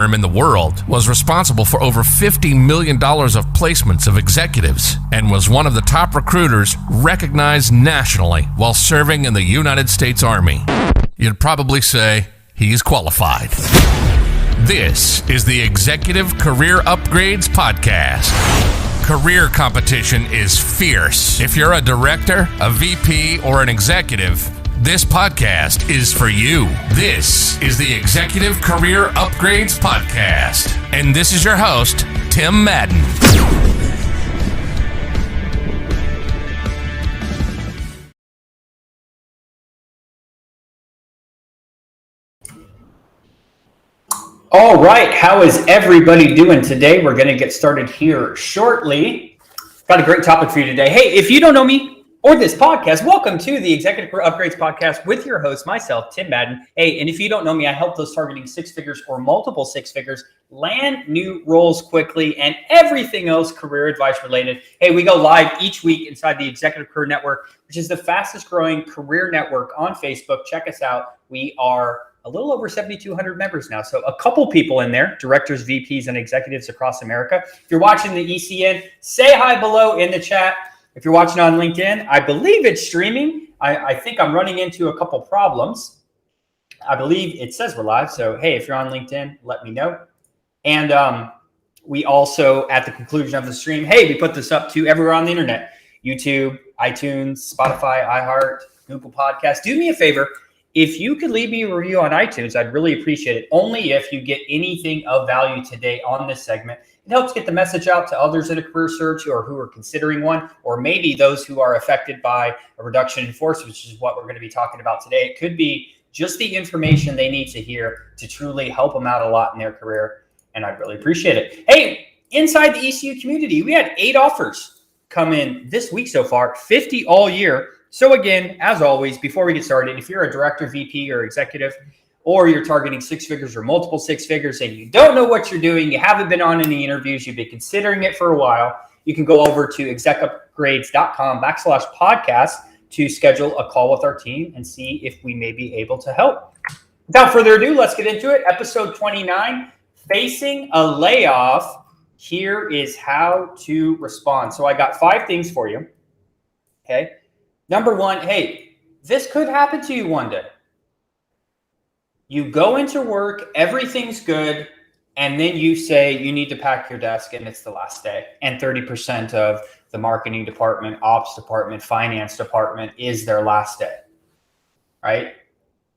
firm in the world was responsible for over $50 million of placements of executives and was one of the top recruiters recognized nationally while serving in the United States Army. You'd probably say he's qualified. This is the Executive Career Upgrades Podcast. Career competition is fierce. If you're a director, a VP, or an executive, this podcast is for you. This is the Executive Career Upgrades Podcast. And this is your host, Tim Madden. All right, how is everybody doing today? We're going to get started here shortly. Got a great topic for you today. Hey, if you don't know me or this podcast, welcome to the Executive Career Upgrades Podcast with your host, myself, Tim Madden. Hey, and if you don't know me, I help those targeting six figures or multiple six figures land new roles quickly and everything else career advice related. Hey, we go live each week inside the Executive Career Network, which is the fastest growing career network on Facebook. Check us out. We are a little over 7,200 members now. So a couple people in there, directors, VPs, and executives across America. If you're watching the ECN, say hi below in the chat. If you're watching on LinkedIn, I believe it's streaming. I think I'm running into a couple problems. I believe it says we're live. So, hey, if you're on LinkedIn, let me know. And we also, at the conclusion of the stream, hey, we put this up to everywhere on the internet. YouTube, iTunes, Spotify, iHeart, Google Podcasts. Do me a favor. If you could leave me a review on iTunes, I'd really appreciate it. Only if you get anything of value today on this segment. It helps get the message out to others in a career search or who are considering one, or maybe those who are affected by a reduction in force, which is what we're going to be talking about today. It could be just the information they need to hear to truly help them out a lot in their career, and I'd really appreciate it. Hey, inside the ECU community, we had 8 offers come in this week so far, 50 all year. So again, as always, before we get started, if you're a director, VP, or executive, or you're targeting six figures or multiple six figures and you don't know what you're doing, you haven't been on any interviews, you've been considering it for a while, you can go over to execupgrades.com/podcast to schedule a call with our team and see if we may be able to help. Without further ado, let's get into it. Episode 29, Facing a Layoff. Here is how to respond. So I got 5 things for you. Okay. Number 1, hey, this could happen to you one day. You go into work, everything's good, and then you say you need to pack your desk and it's the last day. And 30% of the marketing department, ops department, finance department is their last day, right?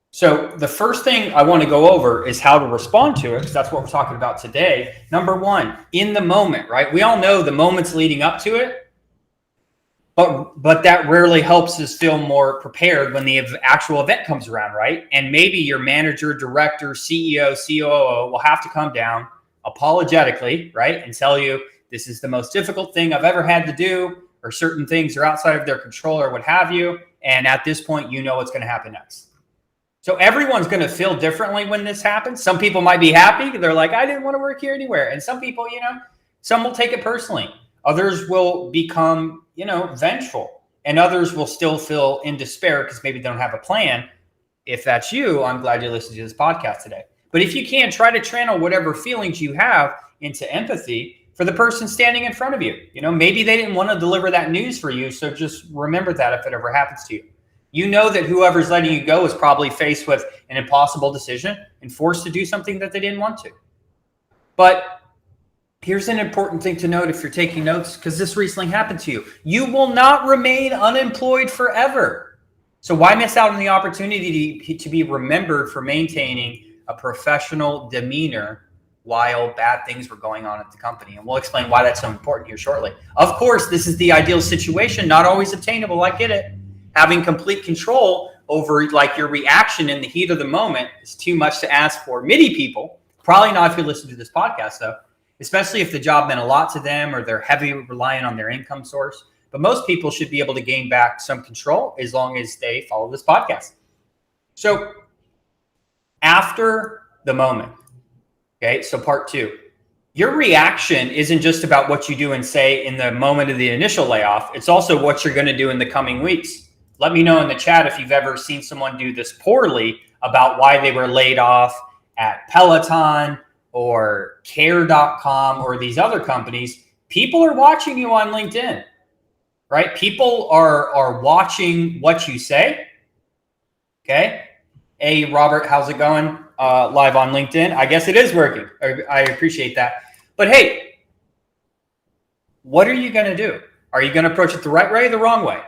So the first thing I want to go over is how to respond to it, because that's what we're talking about today. Number 1, in the moment, right? We all know the moments leading up to it, but that rarely helps us feel more prepared when the actual event comes around, right? And maybe your manager, director, CEO, COO will have to come down apologetically, right? And tell you, this is the most difficult thing I've ever had to do, or certain things are outside of their control or what have you. And at this point, you know what's going to happen next. So everyone's going to feel differently when this happens. Some people might be happy. They're like, I didn't want to work here anywhere. And some people, some will take it personally. Others will become, vengeful, and others will still feel in despair because maybe they don't have a plan. If that's you, I'm glad you listened to this podcast today. But if you can, try to channel whatever feelings you have into empathy for the person standing in front of you. Maybe they didn't want to deliver that news for you. So just remember that if it ever happens to you. You know that whoever's letting you go is probably faced with an impossible decision and forced to do something that they didn't want to. But here's an important thing to note if you're taking notes, because this recently happened to you. You will not remain unemployed forever. So why miss out on the opportunity to be remembered for maintaining a professional demeanor while bad things were going on at the company? And we'll explain why that's so important here shortly. Of course, this is the ideal situation, not always obtainable. I get it. Having complete control over your reaction in the heat of the moment is too much to ask for. Many people, probably not if you listen to this podcast though, especially if the job meant a lot to them or they're heavily reliant on their income source. But most people should be able to gain back some control as long as they follow this podcast. So after the moment, okay, so part 2, your reaction isn't just about what you do and say in the moment of the initial layoff. It's also what you're going to do in the coming weeks. Let me know in the chat if you've ever seen someone do this poorly about why they were laid off at Peloton or care.com or these other companies, people are watching you on LinkedIn, right? People are watching what you say. Okay. Hey, Robert, how's it going? Live on LinkedIn. I guess it is working. I appreciate that. But hey, what are you going to do? Are you going to approach it the right way or the wrong way?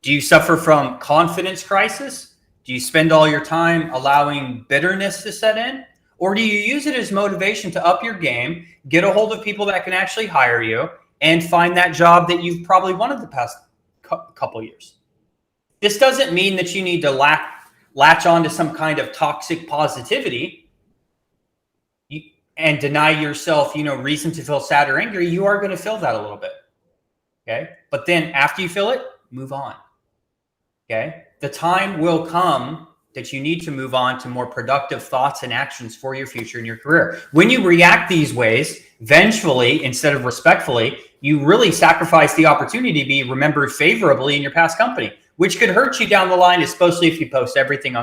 Do you suffer from confidence crisis? Do you spend all your time allowing bitterness to set in? Or do you use it as motivation to up your game, get a hold of people that can actually hire you, and find that job that you've probably wanted the past couple years? This doesn't mean that you need to latch on to some kind of toxic positivity and deny yourself, reason to feel sad or angry. You are going to feel that a little bit. Okay. But then after you feel it, move on. Okay. The time will come that you need to move on to more productive thoughts and actions for your future and your career. When you react these ways, vengefully instead of respectfully, you really sacrifice the opportunity to be remembered favorably in your past company, which could hurt you down the line, especially if you post anything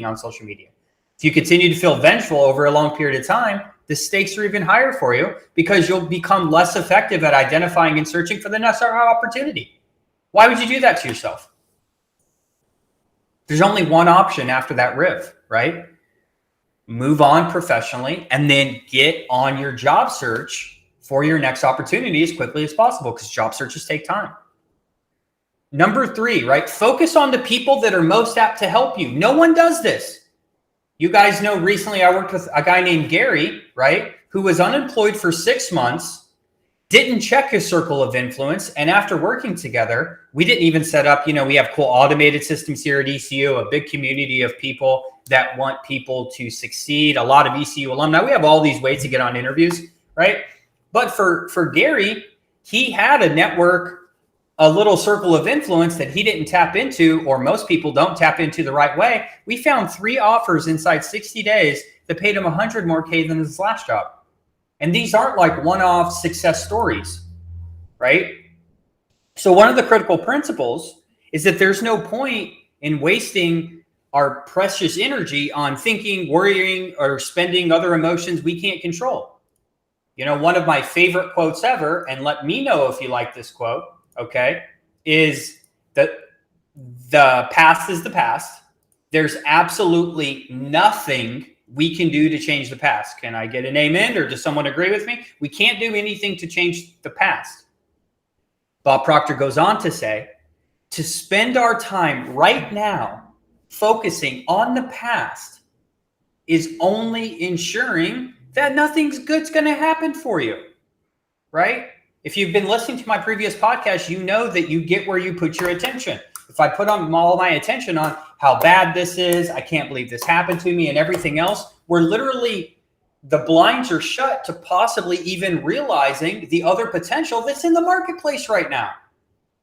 on social media. If you continue to feel vengeful over a long period of time, the stakes are even higher for you because you'll become less effective at identifying and searching for the next opportunity. Why would you do that to yourself? There's only one option after that riff, right? Move on professionally and then get on your job search for your next opportunity as quickly as possible, because job searches take time. Number 3, right? Focus on the people that are most apt to help you. No one does this. You guys know recently I worked with a guy named Gary, right? Who was unemployed for 6 months, didn't check his circle of influence. And after working together, we didn't even set up, we have cool automated systems here at ECU, a big community of people that want people to succeed. A lot of ECU alumni. We have all these ways to get on interviews, right? But for Gary, he had a network, a little circle of influence that he didn't tap into, or most people don't tap into the right way. We found 3 offers inside 60 days that paid him 100 more K than his last job. And these aren't like one-off success stories, right? So one of the critical principles is that there's no point in wasting our precious energy on thinking, worrying, or spending other emotions we can't control. One of my favorite quotes ever, and let me know if you like this quote, okay, is that the past is the past. There's absolutely nothing we can do to change the past. Can I get an amen, or does someone agree with me? We can't do anything to change the past. Bob Proctor goes on to say, to spend our time right now focusing on the past is only ensuring that nothing's good's going to happen for you, right? If you've been listening to my previous podcast, you know that you get where you put your attention. If I put on all my attention on how bad this is, I can't believe this happened to me, and everything else, we're literally, the blinds are shut to possibly even realizing the other potential that's in the marketplace right now.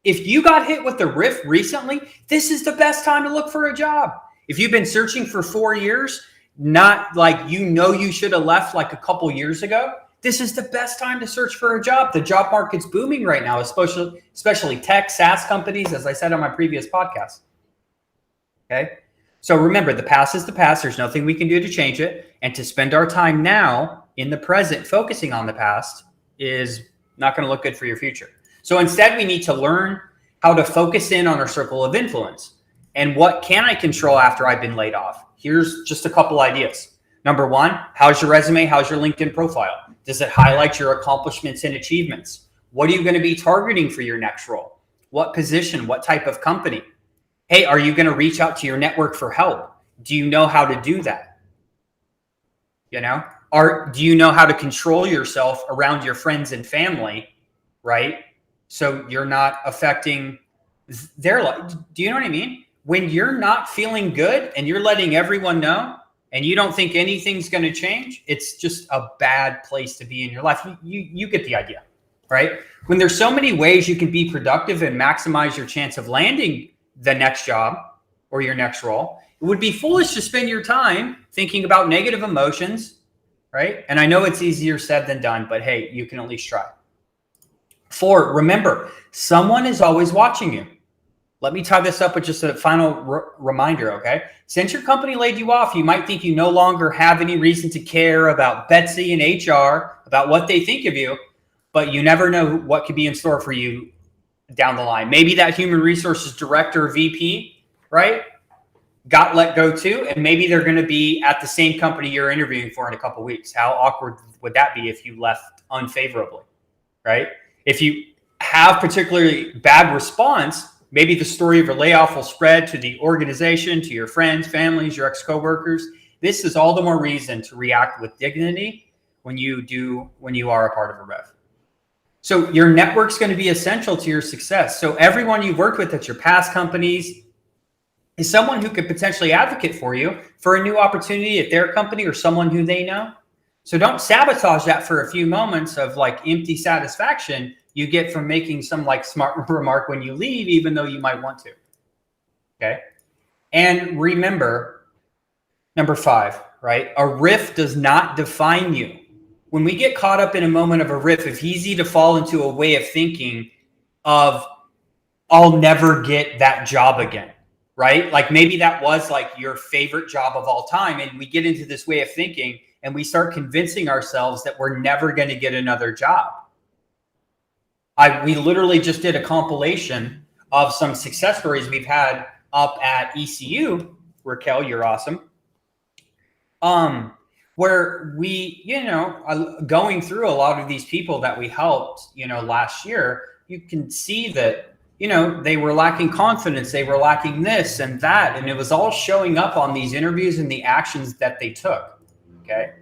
If you got hit with the riff recently, this is the best time to look for a job. If you've been searching for 4 years, not like you should have left like a couple years ago, this is the best time to search for a job. The job market's booming right now, especially tech, SaaS companies, as I said on my previous podcast. Okay. So remember, the past is the past. There's nothing we can do to change it. And to spend our time now in the present, focusing on the past, is not going to look good for your future. So instead, we need to learn how to focus in on our circle of influence. And what can I control after I've been laid off? Here's just a couple ideas. Number 1, how's your resume? How's your LinkedIn profile? Does it highlight your accomplishments and achievements? What are you going to be targeting for your next role? What position? What type of company? Hey, are you going to reach out to your network for help? Do you know how to do that? Do you know how to control yourself around your friends and family, right? So you're not affecting their life. Do you know what I mean? When you're not feeling good and you're letting everyone know, and you don't think anything's going to change, it's just a bad place to be in your life. You get the idea, right? When there's so many ways you can be productive and maximize your chance of landing the next job or your next role, it would be foolish to spend your time thinking about negative emotions, right? And I know it's easier said than done, but hey, you can at least try. 4, remember, someone is always watching you. Let me tie this up with just a final reminder, okay? Since your company laid you off, you might think you no longer have any reason to care about Betsy and HR, about what they think of you, but you never know what could be in store for you down the line. Maybe that human resources director or VP, right, got let go too, and maybe they're going to be at the same company you're interviewing for in a couple of weeks. How awkward would that be if you left unfavorably, right? If you have particularly bad response, maybe the story of your layoff will spread to the organization, to your friends, families, your ex-coworkers. This is all the more reason to react with dignity when you are a part of a Riff. So your network's going to be essential to your success. So everyone you've worked with at your past companies is someone who could potentially advocate for you for a new opportunity at their company or someone who they know. So don't sabotage that for a few moments of like empty satisfaction you get from making some like smart remark when you leave, even though you might want to. Okay. And remember, number 5, right? A riff does not define you. When we get caught up in a moment of a riff, it's easy to fall into a way of thinking of, I'll never get that job again, right? Like maybe that was like your favorite job of all time. And we get into this way of thinking and we start convincing ourselves that we're never going to get another job. We literally just did a compilation of some success stories we've had up at ECU. Raquel, you're awesome. Where we, going through a lot of these people that we helped, last year, you can see that, they were lacking confidence. They were lacking this and that. And it was all showing up on these interviews and the actions that they took. Okay.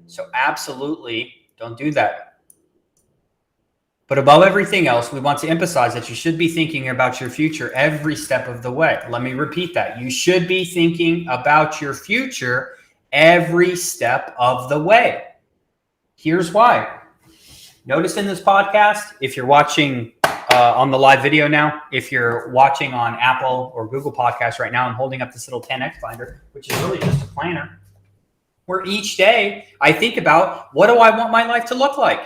So absolutely don't do that. But above everything else, we want to emphasize that you should be thinking about your future every step of the way. Let me repeat that. You should be thinking about your future every step of the way. Here's why. Notice in this podcast, if you're watching on the live video now, if you're watching on Apple or Google Podcasts right now, I'm holding up this little 10X binder, which is really just a planner, where each day I think about what do I want my life to look like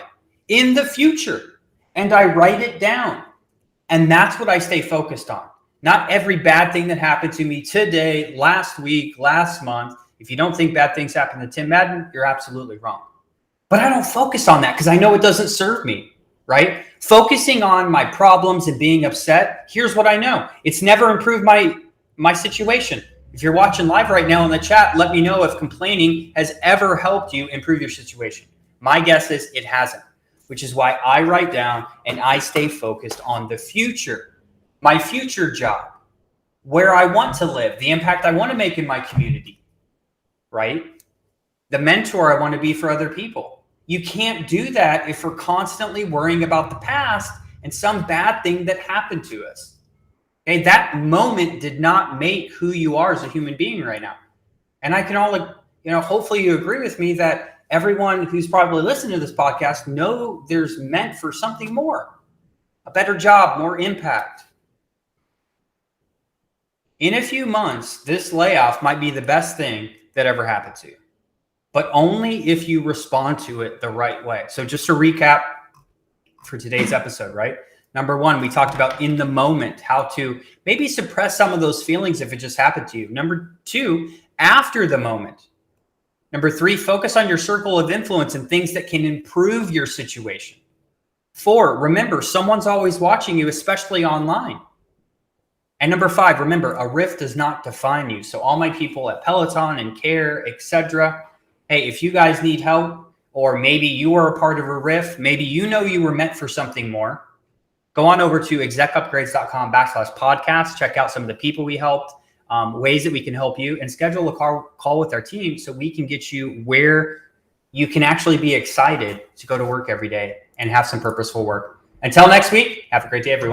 in the future? And I write it down. And that's what I stay focused on. Not every bad thing that happened to me today, last week, last month. If you don't think bad things happen to Tim Madden, you're absolutely wrong. But I don't focus on that because I know it doesn't serve me, right? Focusing on my problems and being upset, here's what I know. It's never improved my situation. If you're watching live right now in the chat, let me know if complaining has ever helped you improve your situation. My guess is it hasn't, which is why I write down and I stay focused on the future, my future job, where I want to live, the impact I want to make in my community, right? The mentor I want to be for other people. You can't do that if we're constantly worrying about the past and some bad thing that happened to us. Okay, that moment did not make who you are as a human being right now. And I can hopefully you agree with me that everyone who's probably listening to this podcast know there's meant for something more, a better job, more impact. In a few months, this layoff might be the best thing that ever happened to you, but only if you respond to it the right way. So just to recap for today's episode, right? Number 1, we talked about in the moment, how to maybe suppress some of those feelings if it just happened to you. Number 2, after the moment. Number 3, focus on your circle of influence and things that can improve your situation. 4, remember, someone's always watching you, especially online. And number 5, remember, a riff does not define you. So all my people at Peloton and Care, etc., hey, if you guys need help, or maybe you are a part of a riff, maybe you were meant for something more, go on over to execupgrades.com/podcast. Check out some of the people we helped, ways that we can help you, and schedule a call with our team so we can get you where you can actually be excited to go to work every day and have some purposeful work. Until next week, have a great day, everyone.